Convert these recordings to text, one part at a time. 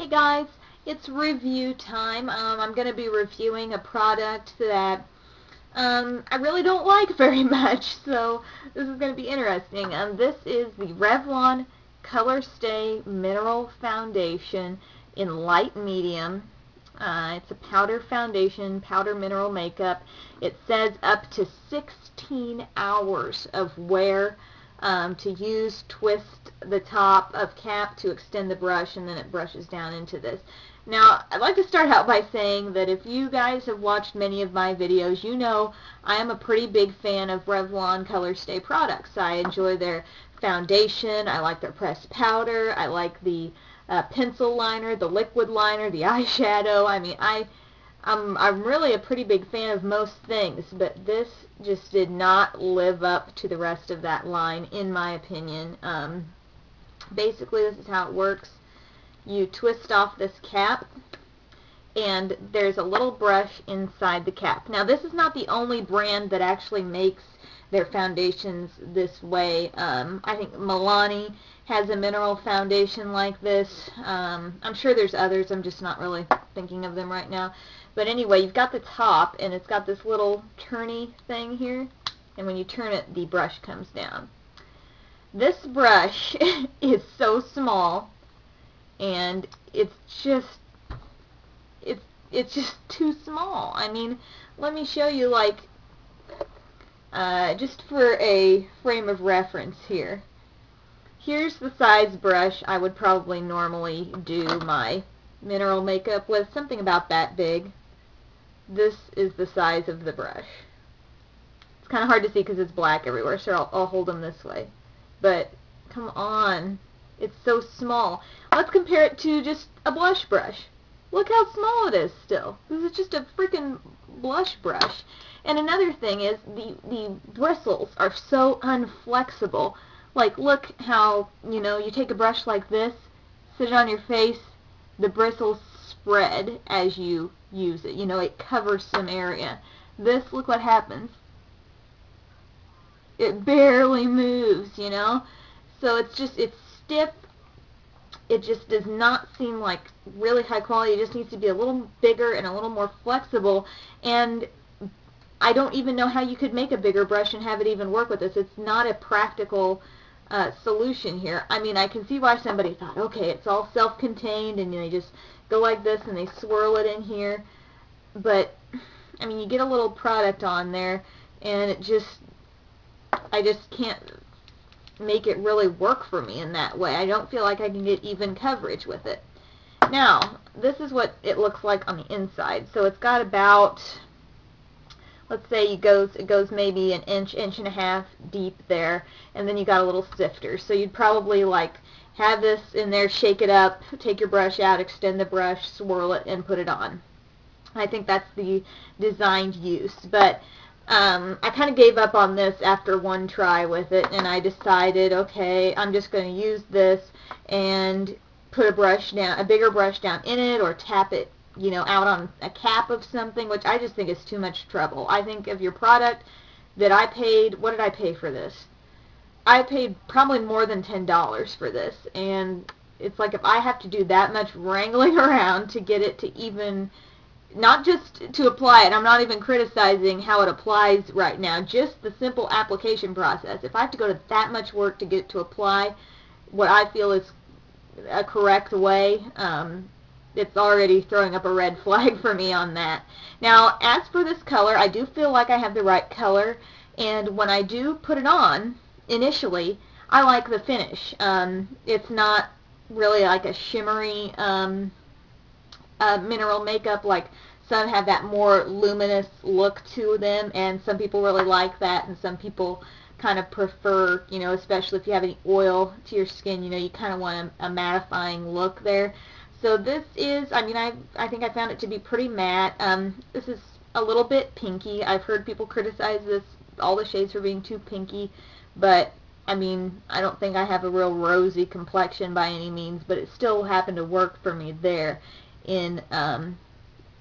Hey guys, it's review time. I'm going to be reviewing a product that I really don't like very much, so this is going to be interesting. This is the Revlon Color Stay Mineral Foundation in light medium. It's a powder foundation, powder mineral makeup. It says up to 16 hours of wear to use, twist the top of cap to extend the brush, and then it brushes down into this. Now, I'd like to start out by saying that if you guys have watched many of my videos, you know I am a pretty big fan of Revlon Color Stay products. I enjoy their foundation, I like their pressed powder, I like the pencil liner, the liquid liner, the eyeshadow. I mean, I'm really a pretty big fan of most things, but this just did not live up to the rest of that line, in my opinion. Basically, this is how it works. You twist off this cap, and there's a little brush inside the cap. Now, this is not the only brand that actually makes their foundations this way. I think Milani has a mineral foundation like this. I'm sure there's others. I'm just not really thinking of them right now. But anyway, you've got the top, and it's got this little turny thing here, and when you turn it, the brush comes down. This brush is so small, and it's just too small. I mean, let me show you, like, just for a frame of reference here. Here's the size brush I would probably normally do my mineral makeup with, something about that big. This is the size of the brush. It's kind of hard to see because it's black everywhere, so I'll hold them this way. But, come on. It's so small. Let's compare it to just a blush brush. Look how small it is still. This is just a freaking blush brush. And another thing is the bristles are so unflexible. Like, look how, you know, you take a brush like this, sit it on your face, the bristles spread as you use it. You know, it covers some area. This, look what happens. It barely moves, you know? So it's stiff. It just does not seem like really high quality. It just needs to be a little bigger and a little more flexible. And I don't even know how you could make a bigger brush and have it even work with this. It's not a practical solution here. I mean, I can see why somebody thought, okay, it's all self-contained, and they just go like this and they swirl it in here. But, I mean, you get a little product on there, and I just can't make it really work for me in that way. I don't feel like I can get even coverage with it. Now, this is what it looks like on the inside. So it's got about, let's say it goes maybe an inch and a half deep there, and then you got a little sifter. So you'd probably like have this in there, shake it up, take your brush out, extend the brush, swirl it, and put it on. I think that's the designed use. But I kind of gave up on this after one try with it, and I decided, okay, I'm just going to use this and put a bigger brush down in it, or tap it, you know, out on a cap of something, which I just think is too much trouble. I think of your product that I paid, what did I pay for this? I paid probably more than $10 for this, and it's like if I have to do that much wrangling around to get it to even, not just to apply it, I'm not even criticizing how it applies right now, just the simple application process. If I have to go to that much work to get it to apply what I feel is a correct way, it's already throwing up a red flag for me on that. Now, as for this color, I do feel like I have the right color, and when I do put it on, initially, I like the finish. It's not really like a shimmery mineral makeup. Like, some have that more luminous look to them, and some people really like that, and some people kind of prefer, you know, especially if you have any oil to your skin, you know, you kind of want a mattifying look there. So this is, I mean, I think I found it to be pretty matte. This is a little bit pinky. I've heard people criticize this, all the shades for being too pinky, but I mean, I don't think I have a real rosy complexion by any means, but it still happened to work for me there in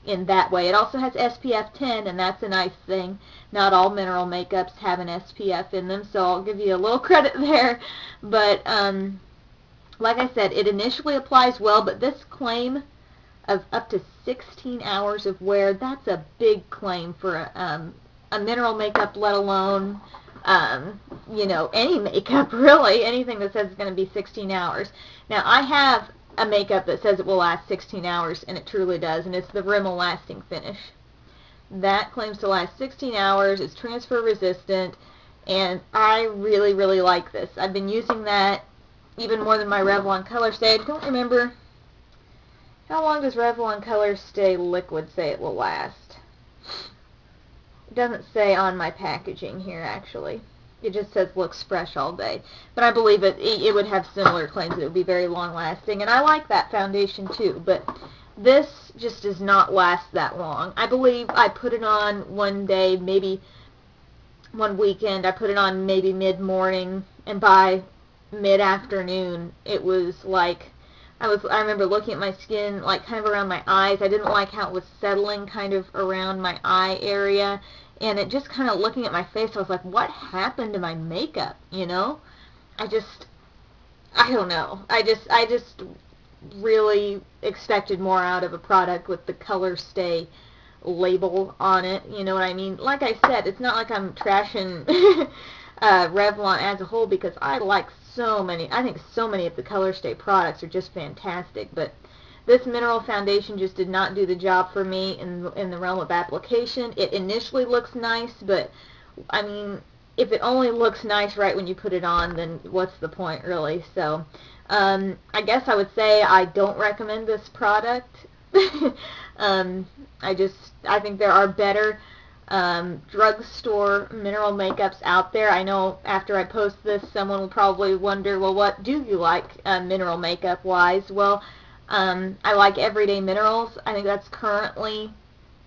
that way. It also has SPF 10, and that's a nice thing. Not all mineral makeups have an SPF in them, so I'll give you a little credit there. But Like I said, it initially applies well, but this claim of up to 16 hours of wear, that's a big claim for a mineral makeup, let alone, you know, any makeup, really. Anything that says it's going to be 16 hours. Now, I have a makeup that says it will last 16 hours, and it truly does, and it's the Rimmel Lasting Finish. That claims to last 16 hours, it's transfer resistant, and I really, really like this. I've been using that even more than my Revlon Color Stay. I don't remember, how long does Revlon Color Stay Liquid say it will last? It doesn't say on my packaging here, actually. It just says looks fresh all day. But I believe it would have similar claims. It would be very long lasting. And I like that foundation too. But this just does not last that long. I believe I put it on one day, maybe one weekend. I put it on maybe mid-morning. And by mid-afternoon, it was like, I remember looking at my skin, like, kind of around my eyes. I didn't like how it was settling kind of around my eye area. And it just kind of looking at my face, I was like, what happened to my makeup, you know? I don't know. I just really expected more out of a product with the Color Stay label on it, you know what I mean? Like I said, it's not like I'm trashing Revlon as a whole, because I like so many, I think so many of the Color Stay products are just fantastic, but this mineral foundation just did not do the job for me in the realm of application. It initially looks nice, but I mean, if it only looks nice right when you put it on, then what's the point, really? So I guess I would say I don't recommend this product. I think there are better drugstore mineral makeups out there. I know after I post this, someone will probably wonder, well, what do you like mineral makeup wise? Well, I like Everyday Minerals. I think that's currently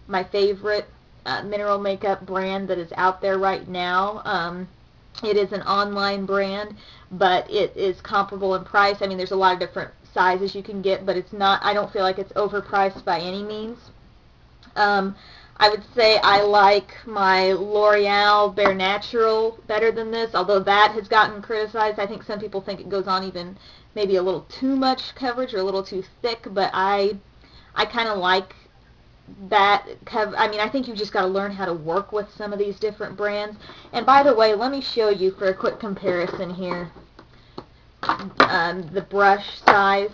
my favorite mineral makeup brand that is out there right now. It is an online brand, but it is comparable in price. I mean, there's a lot of different sizes you can get, but it's not, I don't feel like it's overpriced by any means. I would say I like my L'Oreal Bare Natural better than this, although that has gotten criticized. I think some people think it goes on even maybe a little too much coverage or a little too thick, but I kind of like that. I mean, I think you just got to learn how to work with some of these different brands. And by the way, let me show you for a quick comparison here the brush size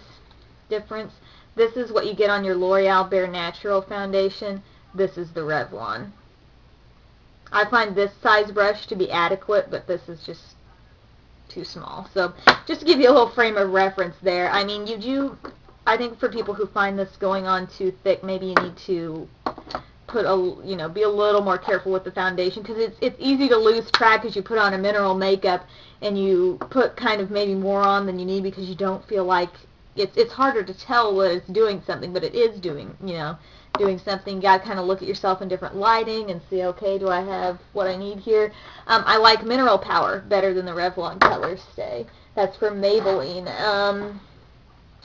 difference. This is what you get on your L'Oreal Bare Natural foundation. This is the Revlon. I find this size brush to be adequate, but this is just too small. So just to give you a little frame of reference there. I mean, I think for people who find this going on too thick, maybe you need to put be a little more careful with the foundation, because it's easy to lose track as you put on a mineral makeup and you put kind of maybe more on than you need because you don't feel like it's harder to tell what it's doing something, but it is doing something. You gotta kind of look at yourself in different lighting and see, okay, do I have what I need here? I like Mineral Power better than the Revlon Color Stay. That's from Maybelline.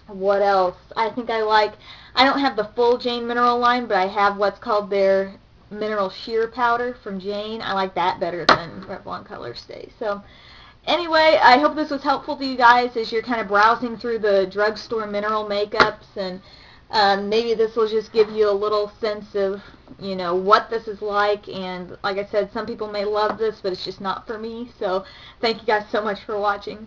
What else? I think I don't have the full Jane Mineral line, but I have what's called their Mineral Sheer Powder from Jane. I like that better than Revlon Color Stay. So anyway, I hope this was helpful to you guys as you're kind of browsing through the drugstore mineral makeups, and maybe this will just give you a little sense of, what this is like. And like I said, some people may love this, but it's just not for me. So thank you guys so much for watching.